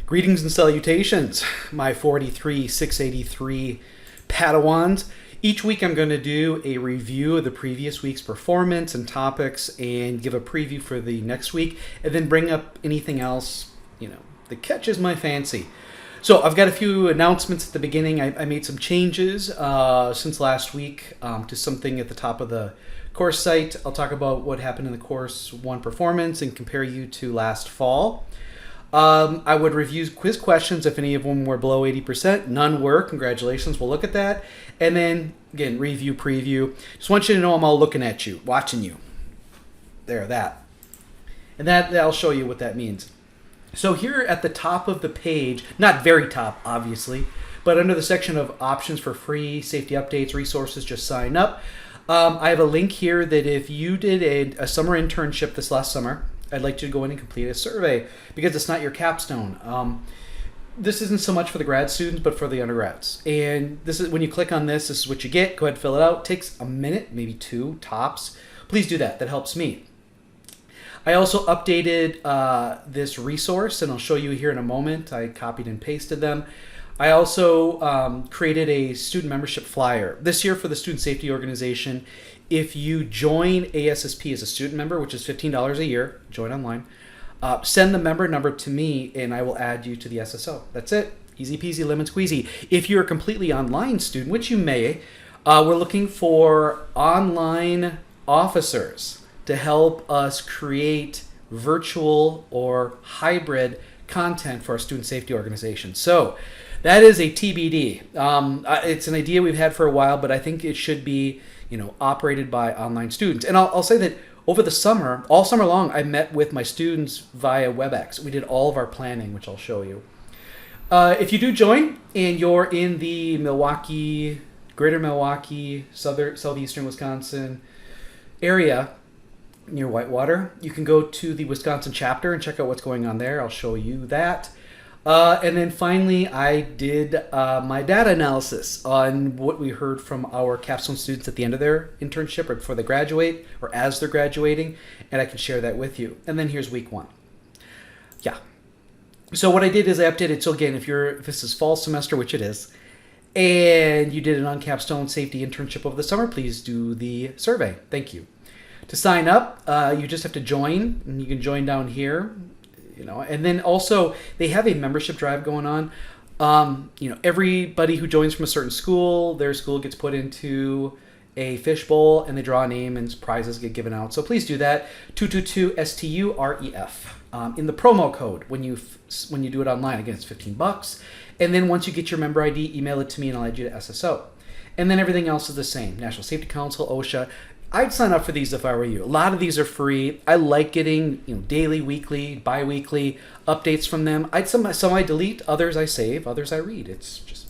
Greetings and salutations, my 683 Padawans. Each week I'm going to do a review of the previous week's performance and topics and give a preview for the next week and then bring up anything else, that catches my fancy. So I've got a few announcements at the beginning. I made some changes since last week to something at the top of the course site. I'll talk about what happened in the course 1 performance and compare you to last fall. I would review quiz questions if any of them were below 80%. None were. Congratulations. We'll look at that. And then, again, review, preview. Just want you to know I'm all looking at you, watching you. There, that. And that'll show you what that means. So here at the top of the page, not very top, obviously, but under the section of options for free, safety updates, resources, just sign up. I have a link here that if you did a summer internship this last summer, I'd like you to go in and complete a survey because it's not your capstone. This isn't so much for the grad students, but for the undergrads. And this is when you click on this is what you get. Go ahead and fill it out. It takes a minute, maybe 2 tops. Please do that. That helps me. I also updated this resource, and I'll show you here in a moment. I copied and pasted them. I also created a student membership flyer. This year for the Student Safety Organization, if you join ASSP as a student member, which is $15 a year, join online, send the member number to me and I will add you to the SSO. That's it. Easy peasy, lemon squeezy. If you're a completely online student, which you may, we're looking for online officers to help us create virtual or hybrid content for our Student Safety Organization. So that is a TBD. It's an idea we've had for a while, but I think it should be operated by online students. And I'll say that over the summer, all summer long, I met with my students via WebEx. We did all of our planning, which I'll show you. If you do join and you're in the Milwaukee, greater Milwaukee, southeastern Wisconsin area near Whitewater, you can go to the Wisconsin chapter and check out what's going on there. I'll show you that. And then finally, I did my data analysis on what we heard from our capstone students at the end of their internship or before they graduate or as they're graduating, and I can share that with you. And then here's week 1. Yeah. So what I did is I updated. So again, if this is fall semester, which it is, and you did an on-capstone safety internship over the summer, please do the survey. Thank you. To sign up, you just have to join, and you can join down here. And then also they have a membership drive going on. Everybody who joins from a certain school, their school gets put into a fishbowl and they draw a name and prizes get given out. So please do that. 222STUREF in the promo code when you do it online. Again, it's $15. And then once you get your member ID, email it to me and I'll add you to SSO. And then everything else is the same. National Safety Council, OSHA. I'd sign up for these if I were you. A lot of these are free. I like getting daily, weekly, bi-weekly updates from them. Some I delete, others I save, others I read. It's just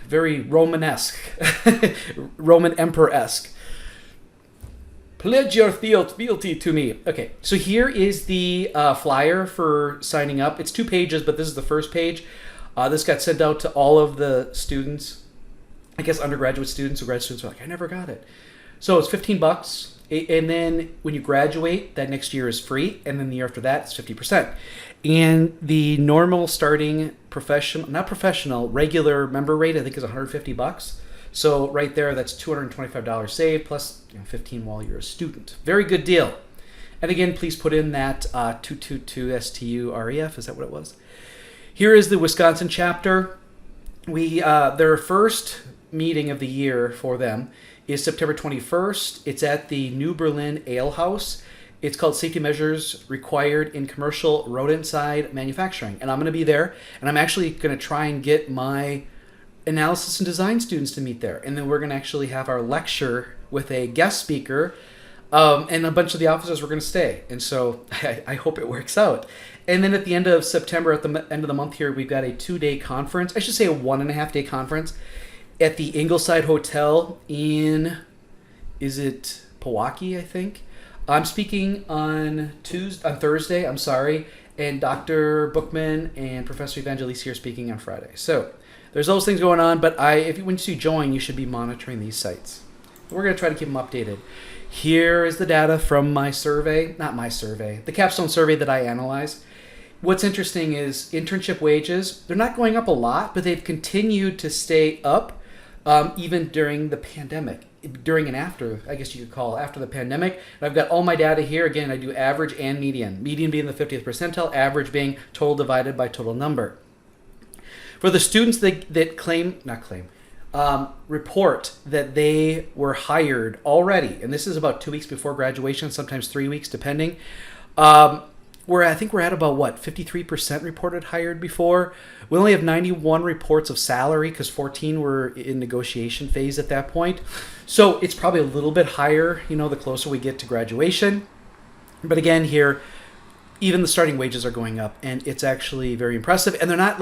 very Romanesque, Roman Emperor-esque. Pledge your fealty to me. Okay, so here is the flyer for signing up. It's 2 pages, but this is the first page. This got sent out to all of the students. I guess undergraduate students or grad students are like, I never got it. So it's $15. And then when you graduate, that next year is free. And then the year after that, it's 50%. And the normal starting regular member rate, I think is $150. So right there, that's $225 saved plus $15 while you're a student. Very good deal. And again, please put in that 222STUREF. Is that what it was? Here is the Wisconsin chapter. Their first meeting of the year for them is September 21st. It's at the New Berlin Ale House. It's called Safety Measures Required in Commercial Rodent-Side Manufacturing. And I'm going to be there, and I'm actually going to try and get my analysis and design students to meet there. And then we're going to actually have our lecture with a guest speaker, and a bunch of the officers were going to stay. And so I hope it works out. And then at the end of September, at the end of the month here, we've got a 2-day conference. I should say a 1.5-day conference at the Ingleside Hotel in, is it Pewaukee, I think? I'm speaking on Thursday, and Dr. Bookman and Professor Evangelisi are speaking on Friday. So there's those things going on, but once you join, you should be monitoring these sites. We're going to try to keep them updated. Here is the data from my survey, not my survey, the capstone survey that I analyzed. What's interesting is internship wages, they're not going up a lot, but they've continued to stay up even during the pandemic. During and after, I guess you could call after the pandemic. And I've got all my data here. Again, I do average and median. Median being the 50th percentile, average being total divided by total number. For the students that report that they were hired already, and this is about 2 weeks before graduation, sometimes 3 weeks depending, I think we're at about 53% reported hired before. We only have 91 reports of salary because 14 were in negotiation phase at that point. So it's probably a little bit higher, the closer we get to graduation. But again, here, even the starting wages are going up, and it's actually very impressive. And they're not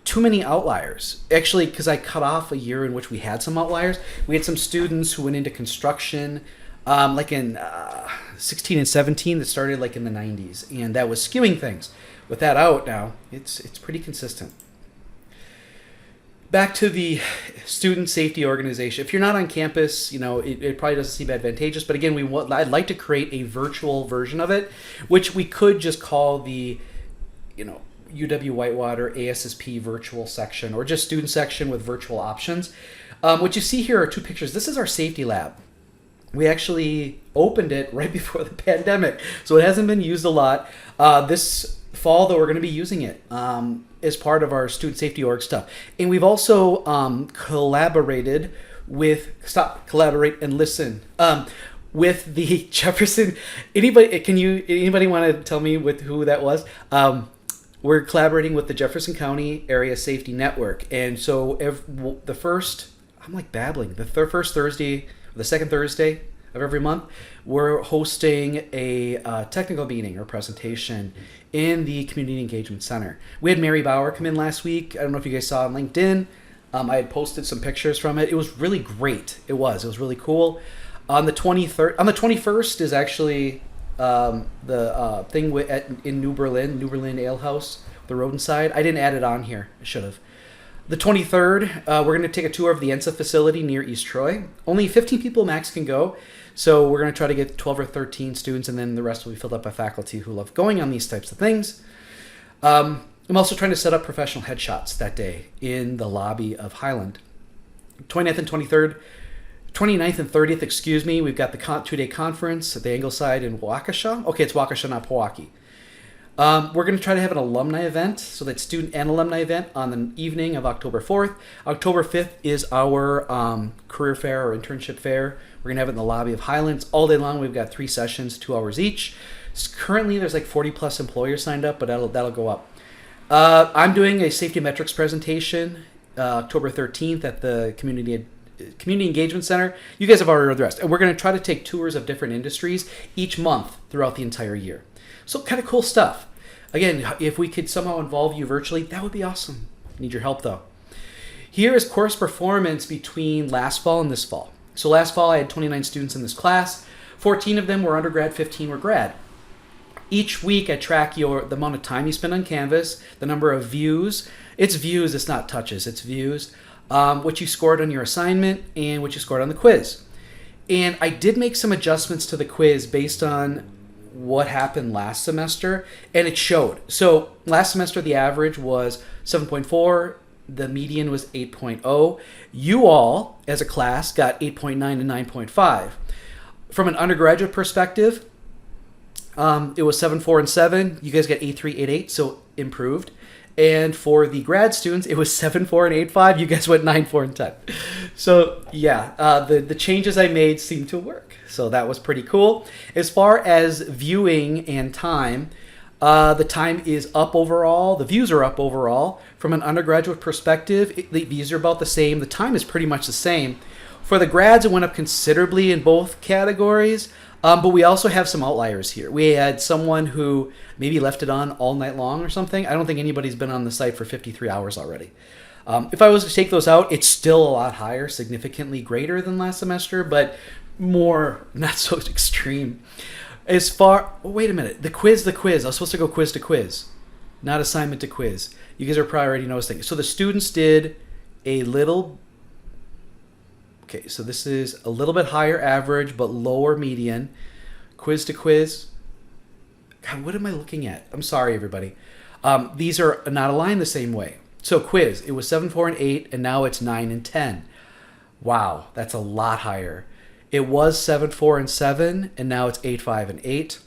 too many outliers. Actually, because I cut off a year in which we had some outliers. We had some students who went into construction in 16 and 17 that started in the 90s, and that was skewing things. With that out now, it's pretty consistent. Back to the student safety organization. If you're not on campus, it probably doesn't seem advantageous, but again, I'd like to create a virtual version of it, which we could just call the UW Whitewater ASSP virtual section, or just student section with virtual options. What you see here are two pictures. This is our safety lab. We actually opened it right before the pandemic, so it hasn't been used a lot. This fall, though, we're going to be using it as part of our student safety org stuff. And we've also collaborated with, collaborate and listen, with the Jefferson. Anybody want to tell me with who that was? We're collaborating with the Jefferson County Area Safety Network. And so the first Thursday, the second Thursday of every month, we're hosting a technical meeting or presentation in the Community Engagement Center. We had Mary Bauer come in last week. I don't know if you guys saw on LinkedIn. I had posted some pictures from it. It was really great. It was really cool. On the 21st is actually the thing in New Berlin Ale House, the Rodenside. I didn't add it on here. I should have. The 23rd, we're going to take a tour of the ENSA facility near East Troy. Only 15 people max can go, so we're going to try to get 12 or 13 students, and then the rest will be filled up by faculty who love going on these types of things. I'm also trying to set up professional headshots that day in the lobby of Highland. 29th and 30th, we've got the 2-day conference at the Ingleside in Waukesha. Okay, it's Waukesha, not Pewaukee. We're going to try to have an alumni event, so that student and alumni event on the evening of October 4th. October 5th is our career fair or internship fair. We're going to have it in the lobby of Highlands all day long. We've got 3 sessions, 2 hours each. Currently, there's 40 plus employers signed up, but that'll go up. I'm doing a safety metrics presentation October 13th at the Community Engagement Center. You guys have already read the rest. And we're going to try to take tours of different industries each month throughout the entire year. So kind of cool stuff. Again, if we could somehow involve you virtually, that would be awesome. Need your help, though. Here is course performance between last fall and this fall. So last fall, I had 29 students in this class. 14 of them were undergrad, 15 were grad. Each week, I track the amount of time you spend on Canvas, the number of views. It's views, it's not touches, it's views. What you scored on your assignment, and what you scored on the quiz. And I did make some adjustments to the quiz based on what happened last semester, and it showed. So last semester, the average was 7.4. The median was 8.0. You all, as a class, got 8.9 and 9.5. From an undergraduate perspective, it was 7.4 and 7. You guys got 8.3, 8.8, so improved. And for the grad students, it was 7.4 and 8.5. You guys went 9.4 and 10. So yeah, the changes I made seemed to work. So that was pretty cool. As far as viewing and time, the time is up overall. The views are up overall. From an undergraduate perspective, the views are about the same. The time is pretty much the same. For the grads, it went up considerably in both categories. But we also have some outliers here. We had someone who maybe left it on all night long or something. I don't think anybody's been on the site for 53 hours already. If I was to take those out, it's still a lot higher, significantly greater than last semester, but more not so extreme. Wait a minute, the quiz. I was supposed to go quiz to quiz, not assignment to quiz. You guys are probably already noticing. So the students did a little. Okay, so this is a little bit higher average, but lower median. Quiz to quiz. God, what am I looking at? I'm sorry, everybody. These are not aligned the same way. So quiz, it was 7, 4, and 8, and now it's 9 and 10. Wow, that's a lot higher. It was 7, 4, and 7, and now it's 8, 5, and 8.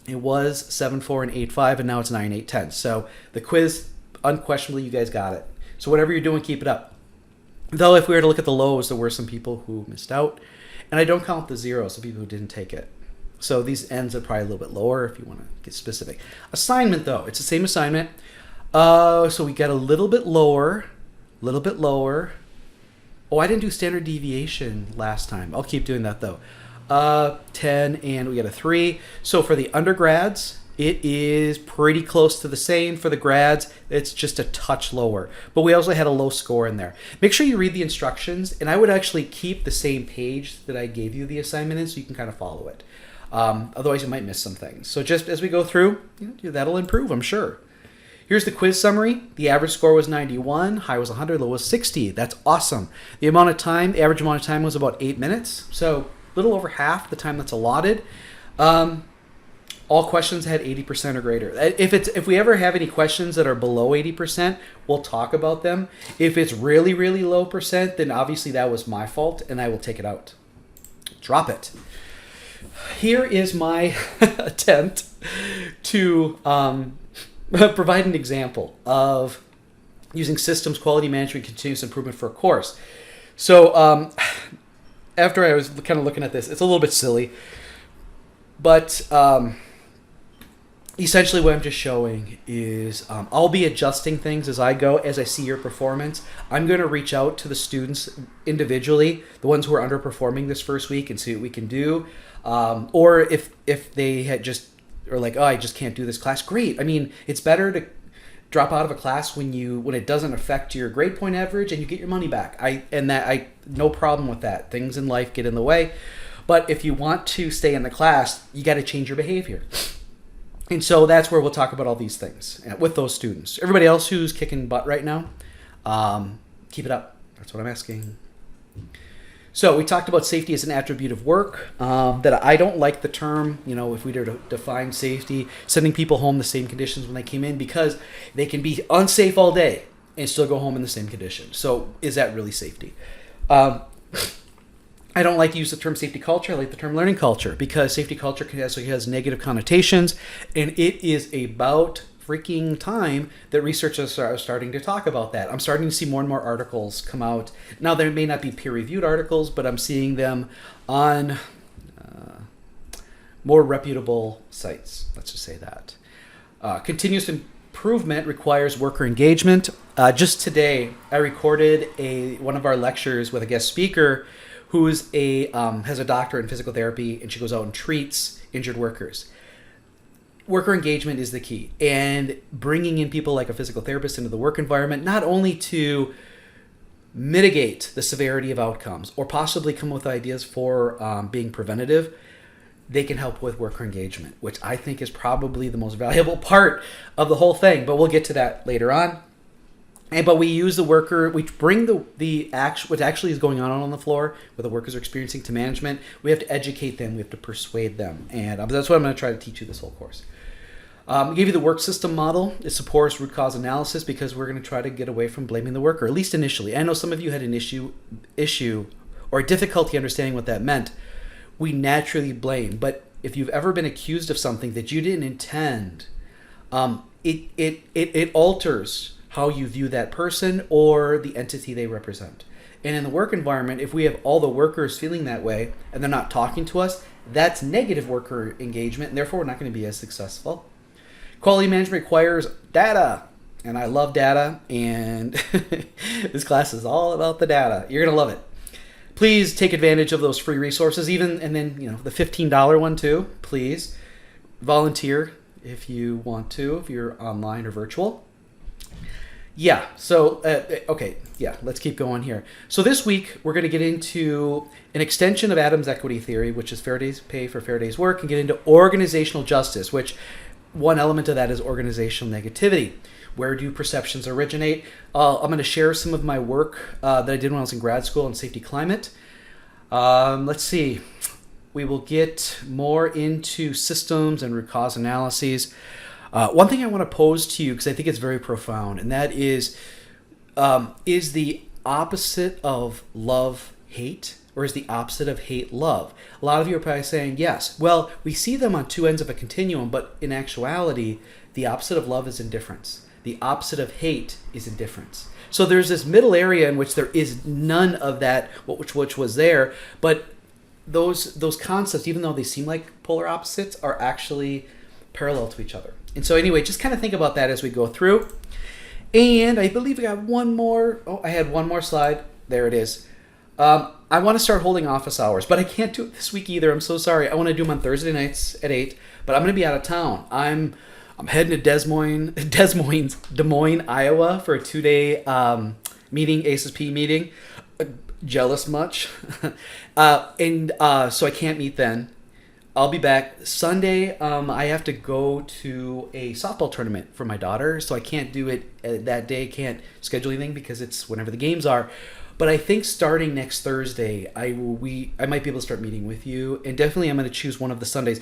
It was 7, 4, and 8, 5, and now it's 9, 8, 10. So the quiz, unquestionably, you guys got it. So whatever you're doing, keep it up. Though if we were to look at the lows, there were some people who missed out. And I don't count the zeros, the people who didn't take it. So these ends are probably a little bit lower if you want to get specific. Assignment, though, it's the same assignment. So we got a little bit lower. Oh, I didn't do standard deviation last time. I'll keep doing that, though. 10, and we got a 3. So for the undergrads, it is pretty close to the same. For the grads, it's just a touch lower. But we also had a low score in there. Make sure you read the instructions, and I would actually keep the same page that I gave you the assignment in so you can kind of follow it. Otherwise, you might miss some things. So just as we go through, that'll improve, I'm sure. Here's the quiz summary. The average score was 91, high was 100, low was 60. That's awesome. The average amount of time was about 8 minutes. So a little over half the time that's allotted. All questions had 80% or greater. If we ever have any questions that are below 80%, we'll talk about them. If it's really, really low percent, then obviously that was my fault, and I will take it out. Drop it. Here is my attempt to provide an example of using systems, quality management, continuous improvement for a course. So after I was kind of looking at this, it's a little bit silly, but essentially what I'm just showing is I'll be adjusting things as I go, as I see your performance. I'm going to reach out to the students individually, the ones who are underperforming this first week, and see what we can do. Or if they had just are like, oh, I just can't do this class, great. I mean, it's better to drop out of a class when it doesn't affect your grade point average and you get your money back. No problem with that. Things in life get in the way. But if you want to stay in the class, you got to change your behavior. And so that's where we'll talk about all these things with those students. Everybody else who's kicking butt right now, keep it up. That's what I'm asking. So we talked about safety as an attribute of work, that I don't like the term, if we were to define safety, sending people home the same conditions when they came in, because they can be unsafe all day and still go home in the same condition. So is that really safety? I don't like to use the term safety culture. I like the term learning culture, because safety culture has negative connotations, and it is about freaking time that researchers are starting to talk about that. I'm starting to see more and more articles come out. Now, there may not be peer-reviewed articles, but I'm seeing them on more reputable sites. Let's just say that. Continuous improvement requires worker engagement. Just today, I recorded one of our lectures with a guest speaker who's has a doctorate in physical therapy, and she goes out and treats injured workers. Worker engagement is the key, and bringing in people like a physical therapist into the work environment, not only to mitigate the severity of outcomes or possibly come up with ideas for being preventative, they can help with worker engagement, which I think is probably the most valuable part of the whole thing. But we'll get to that later on. But we use the worker, we bring what actually is going on the floor, what the workers are experiencing, to management. We have to educate them, we have to persuade them. And that's what I'm going to try to teach you this whole course. I gave you the work system model. It supports root cause analysis, because we're going to try to get away from blaming the worker, at least initially. I know some of you had an issue or difficulty understanding what that meant. We naturally blame, but if you've ever been accused of something that you didn't intend, it alters how you view that person or the entity they represent. And in the work environment, if we have all the workers feeling that way and they're not talking to us, that's negative worker engagement, and therefore we're not going to be as successful. Quality management requires data, and I love data, and this class is all about the data. You're going to love it. Please take advantage of those free resources, and then the $15 one too. Please volunteer if you want to, if you're online or virtual. Yeah, so, let's keep going here. So this week, we're going to get into an extension of Adams' equity theory, which is fair day's pay for fair day's work, and get into organizational justice, which one element of that is organizational negativity. Where do perceptions originate? I'm going to share some of my work that I did when I was in grad school on safety climate. Let's see. We will get more into systems and root cause analyses. One thing I want to pose to you, because I think it's very profound, and that is the opposite of love hate, or is the opposite of hate love? A lot of you are probably saying yes. Well, we see them on two ends of a continuum, but in actuality, the opposite of love is indifference. The opposite of hate is indifference. So there's this middle area in which there is none of that, which was there, but those concepts, even though they seem like polar opposites, are actually parallel to each other. And so anyway, just kind of think about that as we go through. And I believe I got one more. Oh, I had one more slide. There it is. I want to start holding office hours, but I can't do it this week either. I'm so sorry. I want to do them on Thursday nights at 8, but I'm going to be out of town. I'm heading to Des Moines, Iowa for a 2-day meeting, ASSP meeting. Jealous much. So I can't meet then. I'll be back Sunday. I have to go to a softball tournament for my daughter, so I can't do it that day. Can't schedule anything because it's whenever the games are. But I think starting next Thursday, I might be able to start meeting with you, and definitely I'm going to choose one of the Sundays.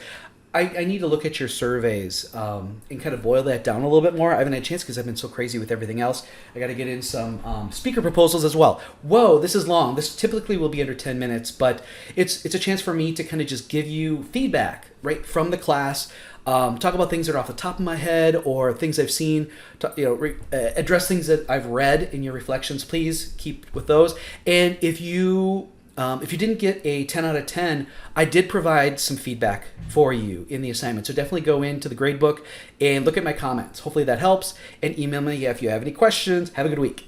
I need to look at your surveys and kind of boil that down a little bit more. I haven't had a chance because I've been so crazy with everything else. I got to get in some speaker proposals as well. Whoa, this is long. This typically will be under 10 minutes, but it's a chance for me to kind of just give you feedback right from the class. Talk about things that are off the top of my head or things I've seen. Address things that I've read in your reflections. Please keep with those. And if you didn't get a 10 out of 10, I did provide some feedback for you in the assignment. So definitely go into the gradebook and look at my comments. Hopefully that helps. And email me if you have any questions. Have a good week.